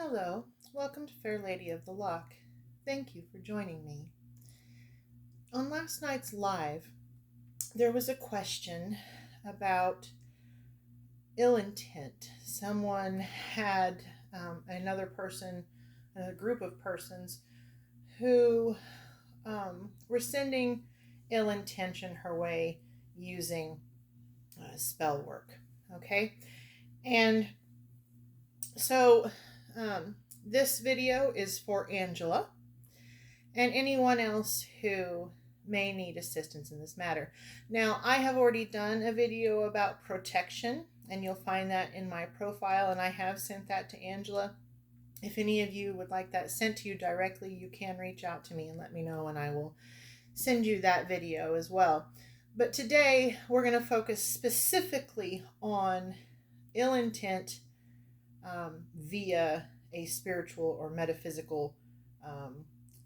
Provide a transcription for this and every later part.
Hello, welcome to Fair Lady of the Loch. Thank you for joining me. On last night's live, there was a question about ill intent. Someone had another person, a group of persons, who were sending ill intention her way using spell work. Okay? And so this video is for Angela and anyone else who may need assistance in this matter. Now, I have already done a video about protection, and you'll find that in my profile, and I have sent that to Angela. If any of you would like that sent to you directly, you can reach out to me and let me know, and I will send you that video as well. But today, we're going to focus specifically on ill intent via a spiritual or metaphysical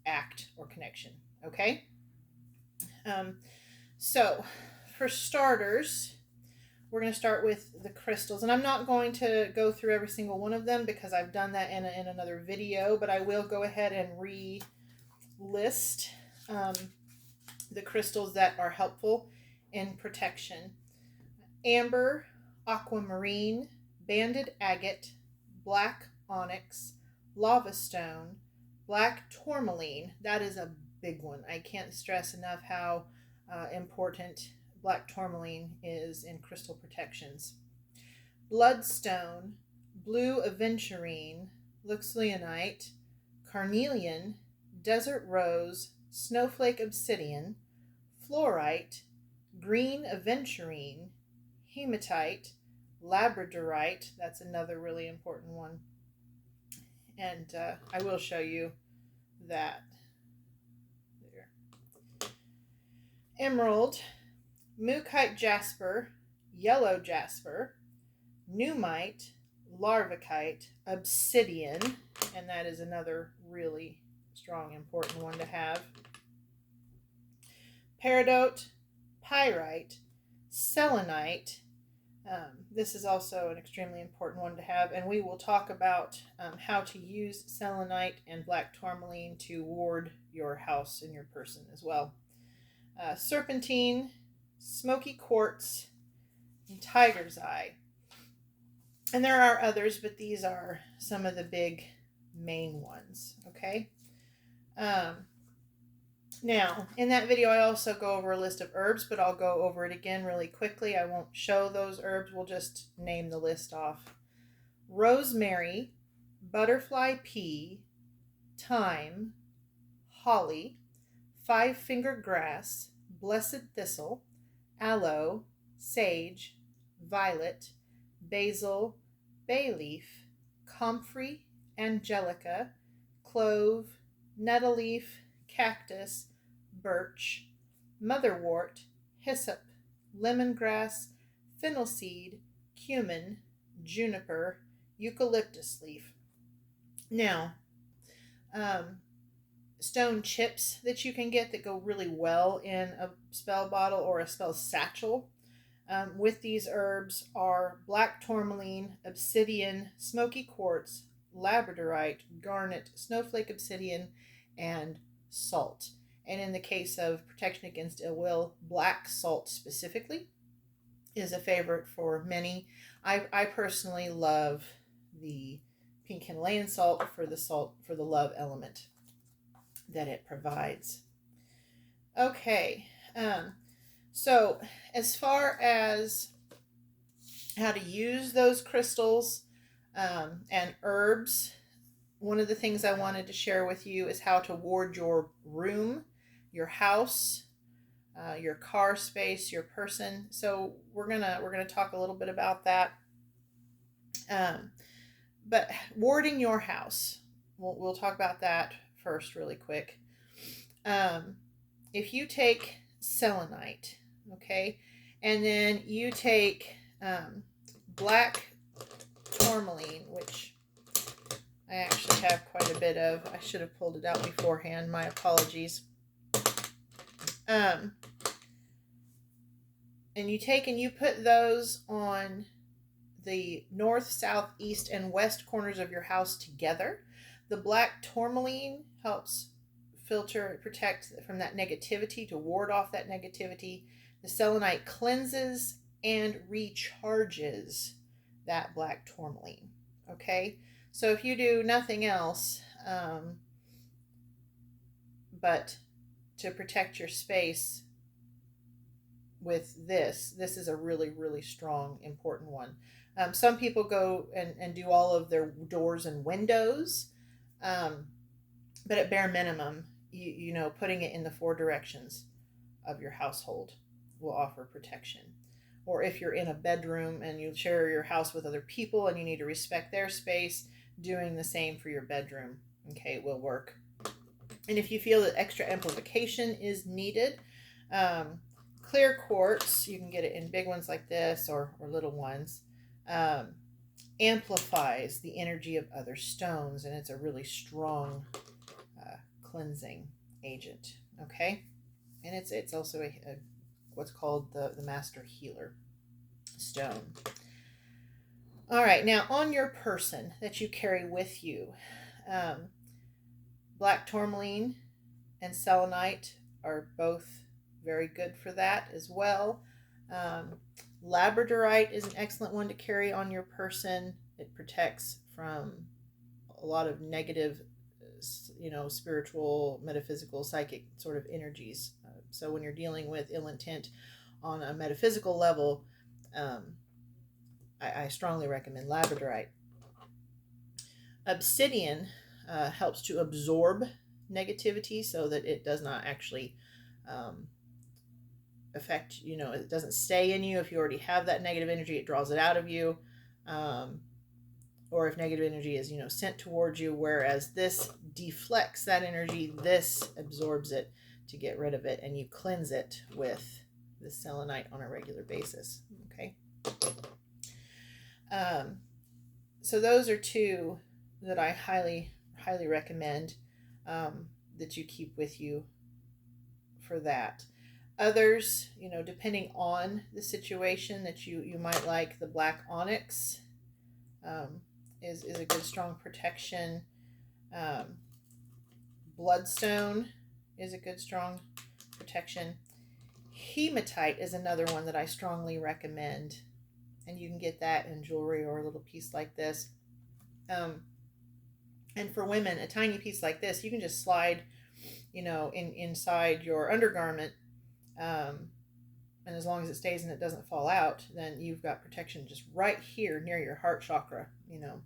act or connection. Okay? So, for starters, we're going to start with the crystals. And I'm not going to go through every single one of them because I've done that in another video, but I will go ahead and re-list the crystals that are helpful in protection. Amber, aquamarine, banded agate, black onyx, lava stone, black tourmaline. That is a big one. I can't stress enough how important black tourmaline is in crystal protections. Bloodstone, blue aventurine, luxullianite, carnelian, desert rose, snowflake obsidian, fluorite, green aventurine, hematite, labradorite. That's another really important one. And I will show you that. There. Emerald, mookaite jasper, yellow jasper, nuummite, larvikite, obsidian, and that is another really strong, important one to have. Peridot, pyrite, selenite. This is also an extremely important one to have, and we will talk about how to use selenite and black tourmaline to ward your house and your person as well. Serpentine, smoky quartz, and tiger's eye. And there are others, but these are some of the big main ones, okay? Now, in that video, I also go over a list of herbs, but I'll go over it again really quickly. I won't show those herbs. We'll just name the list off. Rosemary, butterfly pea, thyme, holly, five-finger grass, blessed thistle, aloe, sage, violet, basil, bay leaf, comfrey, angelica, clove, nettle leaf, cactus, birch, motherwort, hyssop, lemongrass, fennel seed, cumin, juniper, eucalyptus leaf. Now, stone chips that you can get that go really well in a spell bottle or a spell satchel with these herbs are black tourmaline, obsidian, smoky quartz, labradorite, garnet, snowflake obsidian, and salt. And in the case of protection against ill will, black salt specifically is a favorite for many. I personally love the pink Himalayan salt for the love element that it provides. Okay, so as far as how to use those crystals and herbs, one of the things I wanted to share with you is how to ward your room, your house, your car space, your person. So we're gonna talk a little bit about that. But warding your house, we'll talk about that first really quick. If you take selenite, okay, and then you take black tourmaline, which I actually have quite a bit of. I should have pulled it out beforehand. My apologies. And you take and you put those on the north, south, east, and west corners of your house together. The black tourmaline helps filter, protect from that negativity, to ward off that negativity. The selenite cleanses and recharges that black tourmaline. Okay, so if you do nothing else but to protect your space with this is a really, really strong, important one. Some people go and do all of their doors and windows, but at bare minimum, you know, putting it in the 4 directions of your household will offer protection. Or if you're in a bedroom and you share your house with other people and you need to respect their space, doing the same for your bedroom, okay, will work. And if you feel that extra amplification is needed, clear quartz, you can get it in big ones like this or little ones, amplifies the energy of other stones, and it's a really strong cleansing agent. Okay, and it's also a what's called the master healer stone. All right, now on your person that you carry with you, black tourmaline and selenite are both very good for that as well. Labradorite is an excellent one to carry on your person. It protects from a lot of negative, you know, spiritual, metaphysical, psychic sort of energies. So when you're dealing with ill intent on a metaphysical level, I strongly recommend labradorite. Obsidian helps to absorb negativity so that it does not actually affect, you know, it doesn't stay in you. If you already have that negative energy, it draws it out of you. Or if negative energy is, you know, sent towards you, whereas this deflects that energy, this absorbs it to get rid of it, and you cleanse it with the selenite on a regular basis. Okay. So those are 2 that I highly recommend that you keep with you for that. Others, you know, depending on the situation, that you might like the black onyx is a good strong protection. Bloodstone is a good strong protection. Hematite is another one that I strongly recommend, and you can get that in jewelry or a little piece like this. And for women, a tiny piece like this, you can just slide, you know, inside your undergarment. And as long as it stays and it doesn't fall out, then you've got protection just right here near your heart chakra, you know.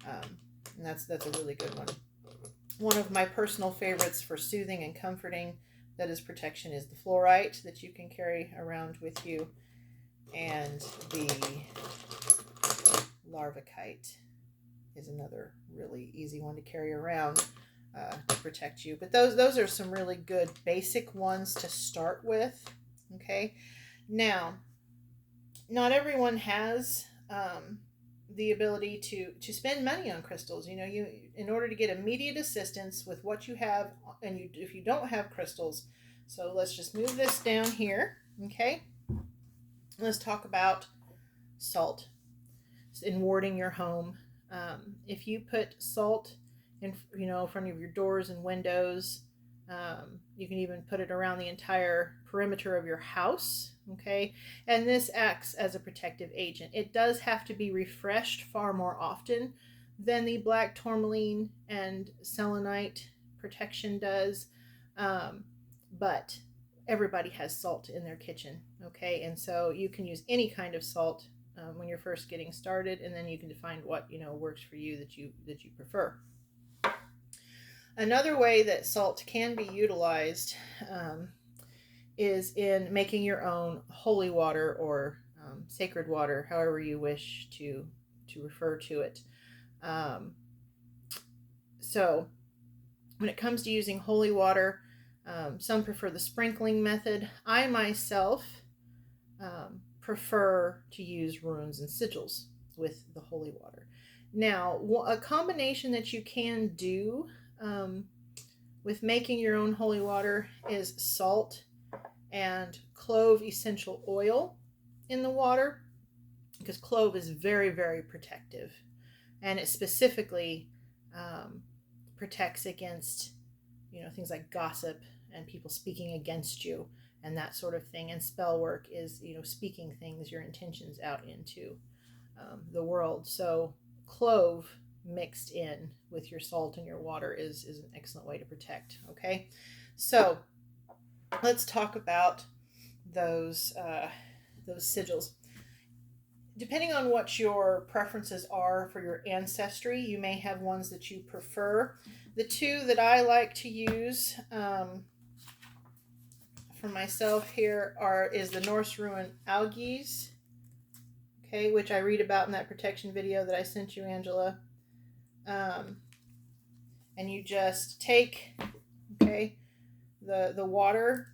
And that's a really good one. One of my personal favorites for soothing and comforting, that is protection, is the fluorite that you can carry around with you, and the larvikite is another really easy one to carry around to protect you. But those are some really good basic ones to start with. Okay, now not everyone has the ability to spend money on crystals. You know, you, in order to get immediate assistance with what you have, and if you don't have crystals. So let's just move this down here. Okay, let's talk about salt in warding your home. If you put salt in, you know, in front of your doors and windows, you can even put it around the entire perimeter of your house. Okay, and this acts as a protective agent. It does have to be refreshed far more often than the black tourmaline and selenite protection does, but everybody has salt in their kitchen. Okay, and so you can use any kind of salt when you're first getting started, and then you can find what, you know, works for you, that you prefer. Another way that salt can be utilized is in making your own holy water, or sacred water, however you wish to refer to it. So when it comes to using holy water, some prefer the sprinkling method. I myself prefer to use runes and sigils with the holy water. Now, a combination that you can do with making your own holy water is salt and clove essential oil in the water. because clove is very, very protective, and it specifically protects against, you know, things like gossip and people speaking against you and that sort of thing. And spell work is, you know, speaking things, your intentions out into the world. So clove mixed in with your salt and your water is an excellent way to protect. Okay, so let's talk about those sigils. Depending on what your preferences are for your ancestry, you may have ones that you prefer. The two that I like to use for myself here is the Norse rune Algiz, okay, which I read about in that protection video that I sent you, Angela. And you just take, okay, the water.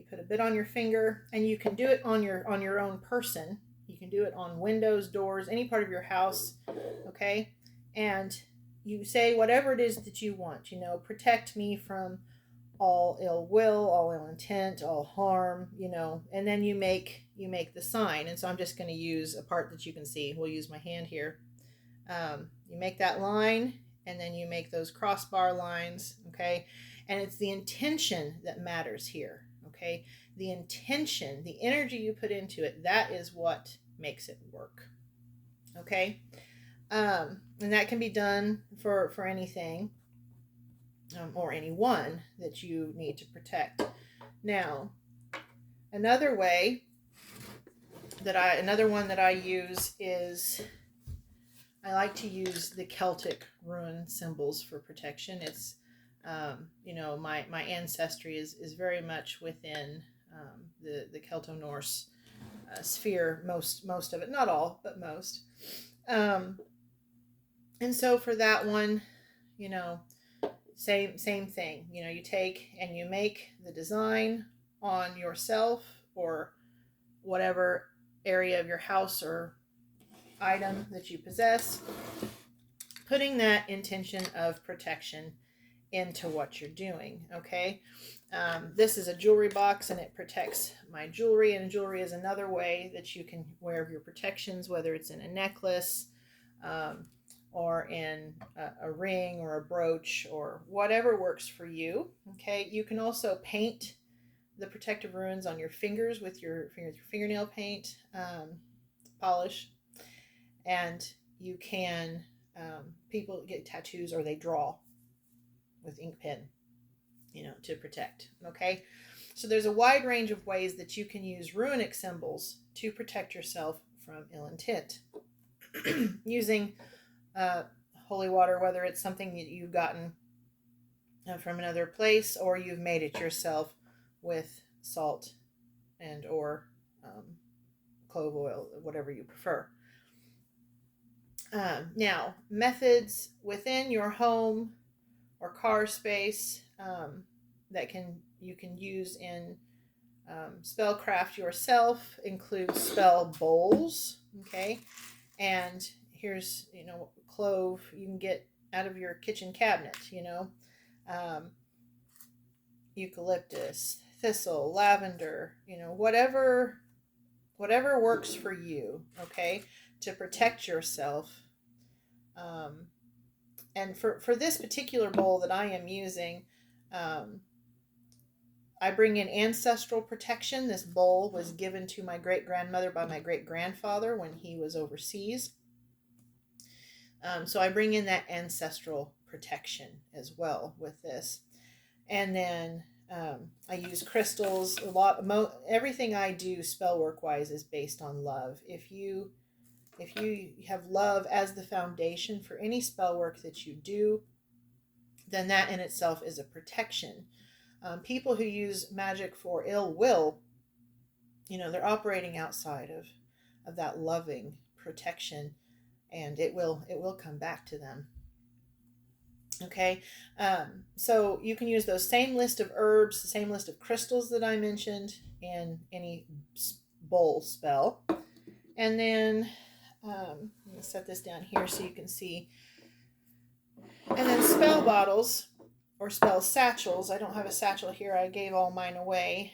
Put a bit on your finger, and you can do it on your own person. You can do it on windows, doors, any part of your house, okay? And you say whatever it is that you want, you know, protect me from all ill will, all ill intent, all harm, you know, and then you make the sign. And so I'm just going to use a part that you can see. We'll use my hand here. You make that line, and then you make those crossbar lines, okay? And it's the intention that matters here. Okay, the intention, the energy you put into it, that is what makes it work. Okay, and that can be done for anything or anyone that you need to protect. Now, another one that I use is I like to use the Celtic rune symbols for protection. It's you know, my ancestry is very much within the Celto-Norse sphere, most of it, not all, but most. And so for that one, you know, same thing. You know, you take and you make the design on yourself or whatever area of your house or item that you possess, putting that intention of protection into what you're doing. Okay, this is a jewelry box, and it protects my jewelry, and jewelry is another way that you can wear your protections, whether it's in a necklace or in a ring or a brooch or whatever works for you. Okay, you can also paint the protective runes on your fingers with your fingernail paint polish, and you can people get tattoos or they draw with ink pen, you know, to protect. Okay, so there's a wide range of ways that you can use runic symbols to protect yourself from ill intent using holy water, whether it's something that you've gotten from another place or you've made it yourself with salt and or clove oil, whatever you prefer. Now, methods within your home or car space that you can use in spellcraft yourself include spell bowls. Okay, and here's, you know, clove you can get out of your kitchen cabinet. You know, eucalyptus, thistle, lavender. You know, whatever works for you. Okay, to protect yourself. And for this particular bowl that I am using, I bring in ancestral protection. This bowl was given to my great-grandmother by my great-grandfather when he was overseas. So I bring in that ancestral protection as well with this. And then I use crystals. Everything I do spell work-wise is based on love. If you have love as the foundation for any spell work that you do, then that in itself is a protection. People who use magic for ill will, you know, they're operating outside of that loving protection, and it will come back to them. Okay, so you can use those same list of herbs, the same list of crystals that I mentioned in any bowl spell. And then I'm going to set this down here so you can see. And then spell bottles or spell satchels. I don't have a satchel here. I gave all mine away.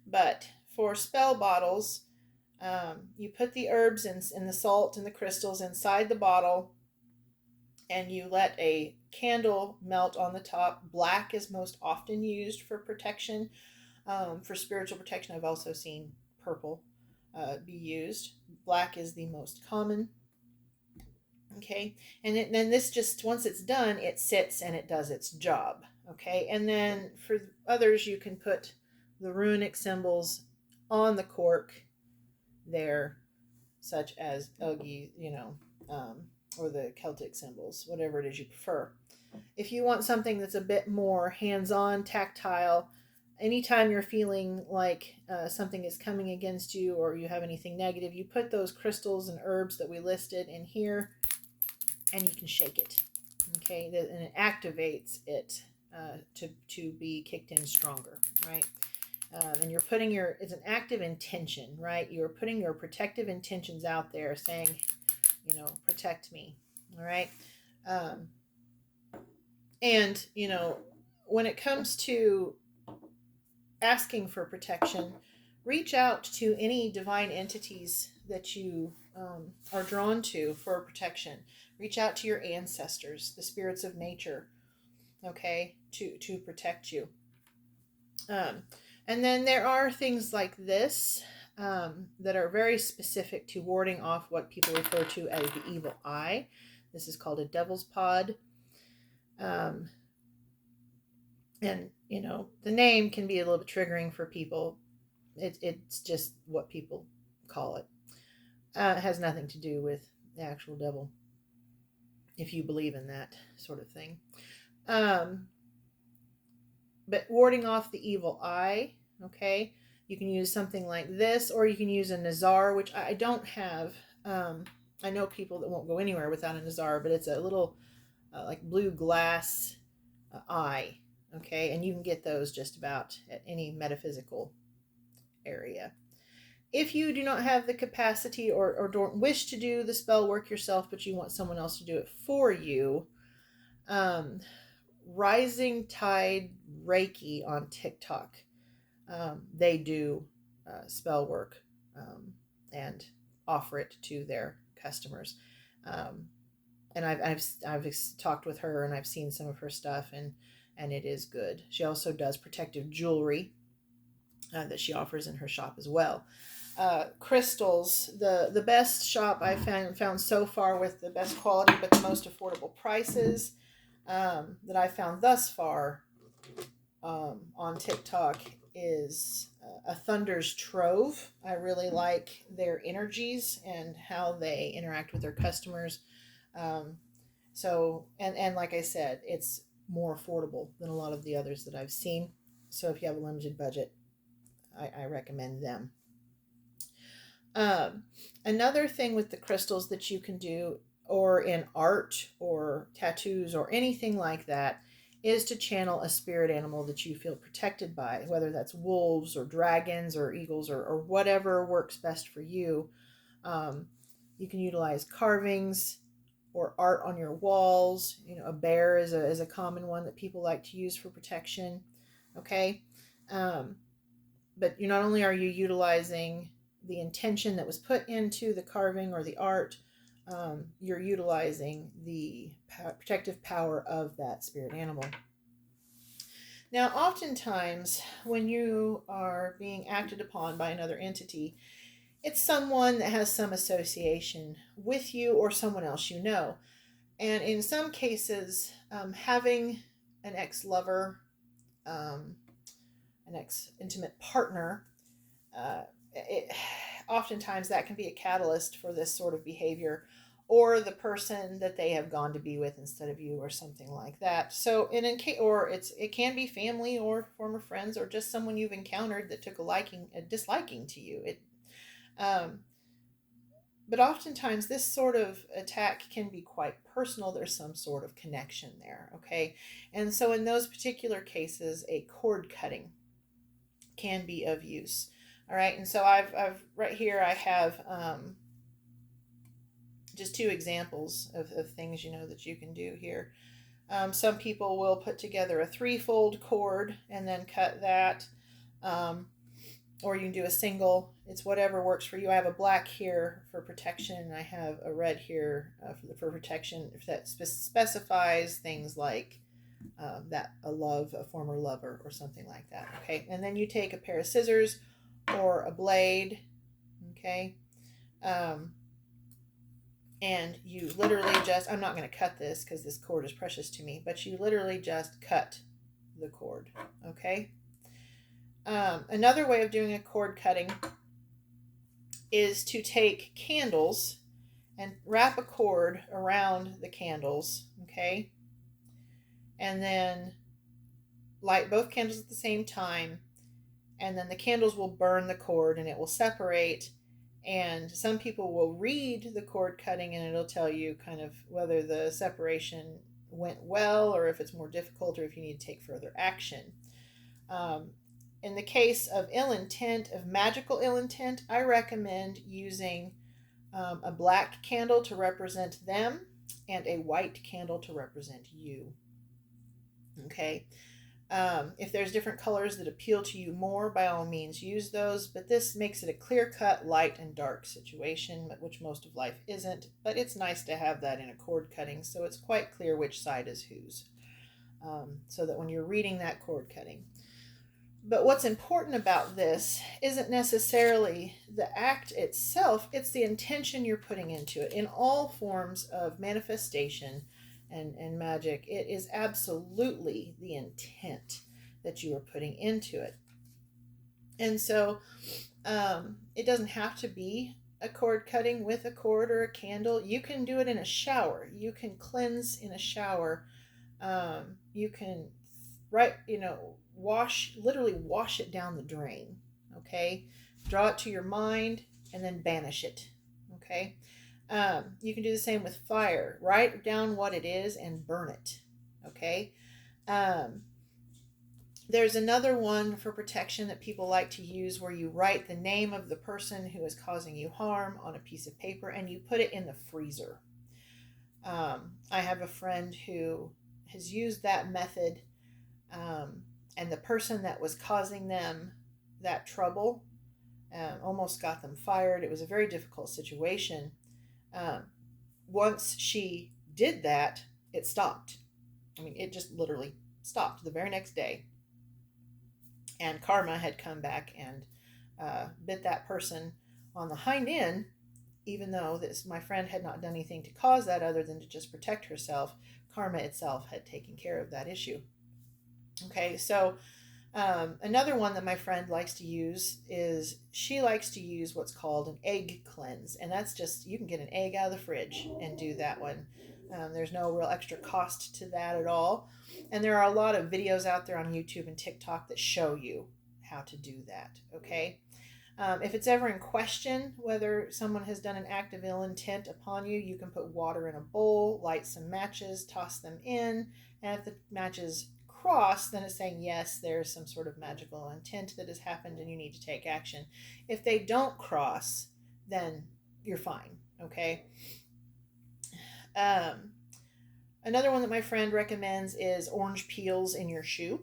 But for spell bottles, you put the herbs and the salt and the crystals inside the bottle, and you let a candle melt on the top. Black is most often used for protection, for spiritual protection. I've also seen purple be used. Black is the most common. Okay, and then this just, once it's done, it sits and it does its job. Okay, and then for others, you can put the runic symbols on the cork there, such as Algiz, or the Celtic symbols, whatever it is you prefer. If you want something that's a bit more hands-on, tactile, anytime you're feeling like something is coming against you or you have anything negative, you put those crystals and herbs that we listed in here, and you can shake it. Okay, and it activates it to be kicked in stronger, right? And you're putting it's an active intention, right? You're putting your protective intentions out there, saying, protect me, all right? And when it comes to asking for protection, reach out to any divine entities that you are drawn to for protection. Reach out to your ancestors, the spirits of nature, okay, to protect you. And then there are things like this that are very specific to warding off what people refer to as the evil eye. This is called a devil's pod. And, the name can be a little bit triggering for people. It's just what people call it. It has nothing to do with the actual devil, if you believe in that sort of thing. But warding off the evil eye, okay, you can use something like this, or you can use a nazar, which I don't have. I know people that won't go anywhere without a nazar, but it's a little like blue glass eye, okay, and you can get those just about at any metaphysical area. If you do not have the capacity or don't wish to do the spell work yourself, but you want someone else to do it for you, Rising Tide Reiki on TikTok, they do spell work and offer it to their customers. And I've talked with her, and I've seen some of her stuff, and it is good. She also does protective jewelry that she offers in her shop as well. Crystals, the best shop I found so far with the best quality but the most affordable prices that I found thus far on TikTok is a Thunder's Trove. I really like their energies and how they interact with their customers. So like I said, it's more affordable than a lot of the others that I've seen. So if you have a limited budget, I recommend them. Another thing with the crystals that you can do, or in art or tattoos or anything like that, is to channel a spirit animal that you feel protected by, whether that's wolves or dragons or eagles or whatever works best for you. You can utilize carvings or art on your walls. A bear is a common one that people like to use for protection. Okay. But not only are you utilizing the intention that was put into the carving or the art, you're utilizing the protective power of that spirit animal. Now, oftentimes when you are being acted upon by another entity, it's someone that has some association with you or someone else you know. And in some cases, having an ex-lover, an ex-intimate partner, oftentimes that can be a catalyst for this sort of behavior, or the person that they have gone to be with instead of you, or something like that. So it can be family or former friends, or just someone you've encountered that took a disliking to you. But oftentimes this sort of attack can be quite personal. There's some sort of connection there, okay? And so in those particular cases, a cord cutting can be of use. All right, and so I've right here I have just two examples of things that you can do here. Some people will put together a 3-fold cord and then cut that. or you can do a single. It's whatever works for you. I have a black here for protection, and I have a red here for protection, if that specifies things like that a former lover or something like that. Okay, and then you take a pair of scissors or a blade. Okay, and you literally just, I'm not going to cut this because this cord is precious to me, but you literally just cut the cord. Okay. Another way of doing a cord cutting is to take candles and wrap a cord around the candles. Okay. And then light both candles at the same time, and then the candles will burn the cord and it will separate. And some people will read the cord cutting and it'll tell you kind of whether the separation went well or if it's more difficult or if you need to take further action. In the case of ill intent, of magical ill intent, I recommend using a black candle to represent them and a white candle to represent you. Okay. If there's different colors that appeal to you more, by all means use those, but this makes it a clear-cut light and dark situation, which most of life isn't, but it's nice to have that in a cord cutting so it's quite clear which side is whose, so that when you're reading that cord cutting. But what's important about this isn't necessarily the act itself, it's the intention you're putting into it. In all forms of manifestation and magic, it is absolutely the intent that you are putting into it. And so it doesn't have to be a cord cutting with a cord or a candle. You can do it in a shower. You can cleanse in a shower. You can literally wash it down the drain. Okay, draw it to your mind and then banish it. Okay. You can do the same with fire. Write down what it is and burn it. Okay. There's another one for protection that people like to use where you write the name of the person who is causing you harm on a piece of paper and you put it in the freezer. I have a friend who has used that method, and the person that was causing them that trouble almost got them fired. It was a very difficult situation. Once she did that, it stopped. I mean, it just literally stopped the very next day. And karma had come back and bit that person on the hind end, even though my friend had not done anything to cause that other than to just protect herself. Karma itself had taken care of that issue. Okay, so another one that my friend likes to use is she likes to use what's called an egg cleanse. And that's just, you can get an egg out of the fridge and do that one. There's no real extra cost to that at all. And there are a lot of videos out there on YouTube and TikTok that show you how to do that. Okay. If it's ever in question whether someone has done an act of ill intent upon you, you can put water in a bowl, light some matches, toss them in, and if the matches cross, then it's saying yes, there's some sort of magical intent that has happened and you need to take action. If they don't cross, then you're fine. Okay. Another one that my friend recommends is orange peels in your shoe.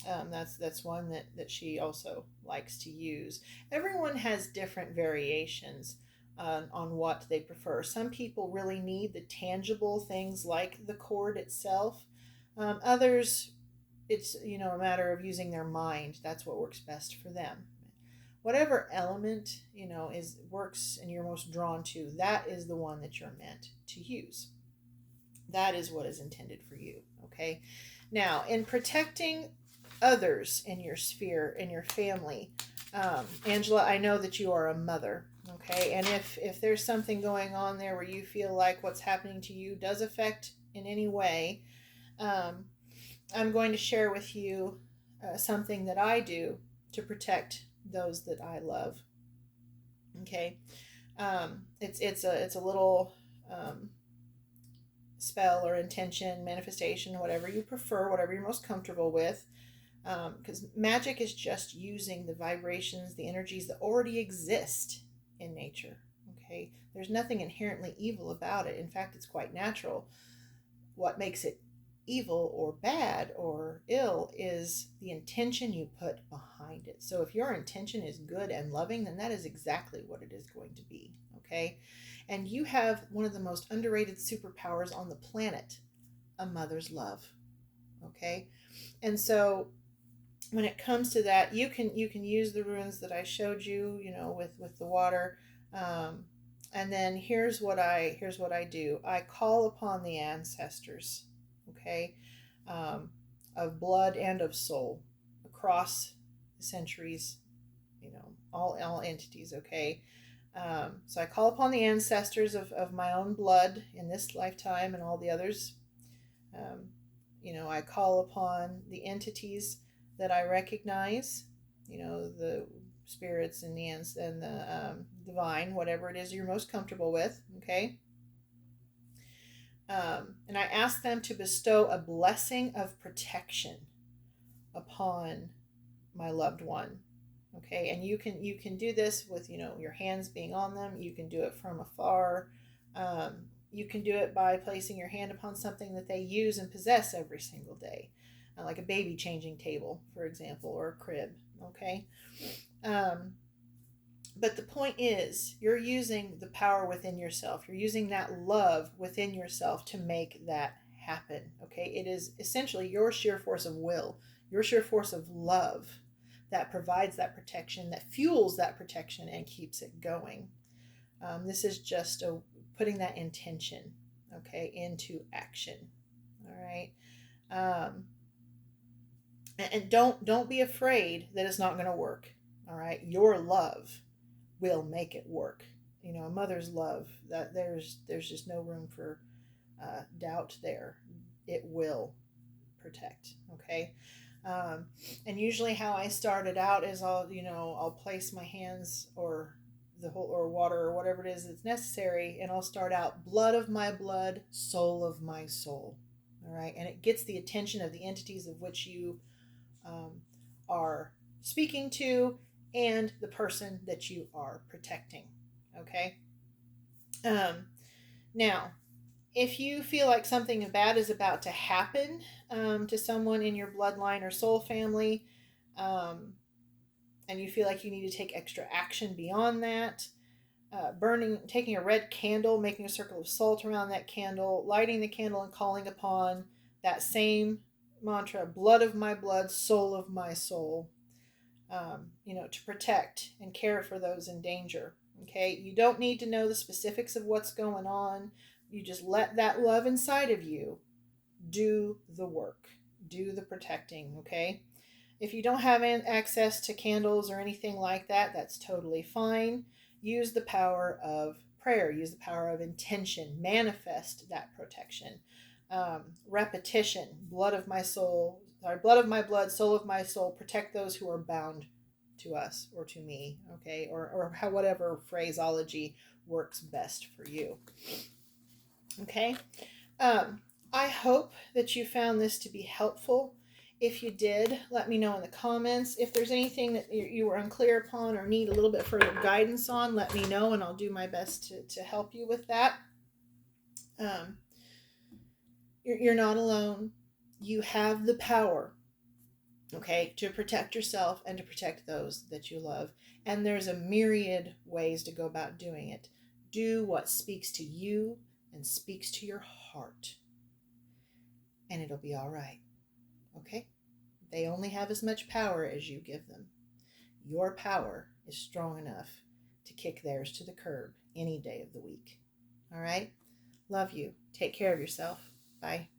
That's one that she also likes to use. Everyone has different variations on what they prefer. Some people really need the tangible things like the cord itself. Others, it's a matter of using their mind. That's what works best for them. Whatever element works and you're most drawn to, that is the one that you're meant to use. That is what is intended for you. Okay. Now, in protecting others in your sphere, in your family, Angela, I know that you are a mother. Okay. And if there's something going on there where you feel like what's happening to you does affect in any way, I'm going to share with you something that I do to protect those that I love. Okay. It's a little spell or intention, manifestation, whatever you prefer, whatever you're most comfortable with. Because magic is just using the vibrations, the energies that already exist in nature. Okay. There's nothing inherently evil about it. In fact, it's quite natural. What makes it evil or bad or ill is the intention you put behind it. So if your intention is good and loving, then that is exactly what it is going to be, okay? And you have one of the most underrated superpowers on the planet, a mother's love, okay? And so when it comes to that, you can use the runes that I showed you, with the water. And then here's what I do. I call upon the ancestors, okay, of blood and of soul across the centuries, all entities, okay. So I call upon the ancestors of my own blood in this lifetime and all the others. I call upon the entities that I recognize, the spirits and the divine, whatever it is you're most comfortable with, okay? And I ask them to bestow a blessing of protection upon my loved one, okay? And you can do this with, your hands being on them. You can do it from afar. You can do it by placing your hand upon something that they use and possess every single day, like a baby changing table, for example, or a crib, okay? But the point is, you're using the power within yourself. You're using that love within yourself to make that happen, okay? It is essentially your sheer force of will, your sheer force of love that provides that protection, that fuels that protection and keeps it going. This is just putting that intention, okay, into action, all right? And don't be afraid that it's not going to work, all right? Your love will make it work. A mother's love, that there's just no room for doubt there. It will protect, okay? And usually how I started out is I'll place my hands or water or whatever it is that's necessary, and I'll start out blood of my blood, soul of my soul, all right? And it gets the attention of the entities of which you are speaking to and the person that you are protecting, okay? Now, if you feel like something bad is about to happen to someone in your bloodline or soul family, and you feel like you need to take extra action beyond that, taking a red candle, making a circle of salt around that candle, lighting the candle and calling upon that same mantra, blood of my blood, soul of my soul, to protect and care for those in danger. Okay, you don't need to know the specifics of what's going on. You just let that love inside of you do the work, do the protecting. Okay, if you don't have access to candles or anything like that, that's totally fine. Use the power of prayer, use the power of intention, manifest that protection. Repetition, blood of my soul, blood of my blood, soul of my soul, protect those who are bound to us or to me, okay? Or whatever phraseology works best for you, okay? I hope that you found this to be helpful. If you did, let me know in the comments. If there's anything that you were unclear upon or need a little bit further guidance on, let me know and I'll do my best to help you with that. You're not alone. You have the power, okay, to protect yourself and to protect those that you love. And there's a myriad ways to go about doing it. Do what speaks to you and speaks to your heart, and it'll be all right, okay? They only have as much power as you give them. Your power is strong enough to kick theirs to the curb any day of the week, all right? Love you. Take care of yourself. Bye.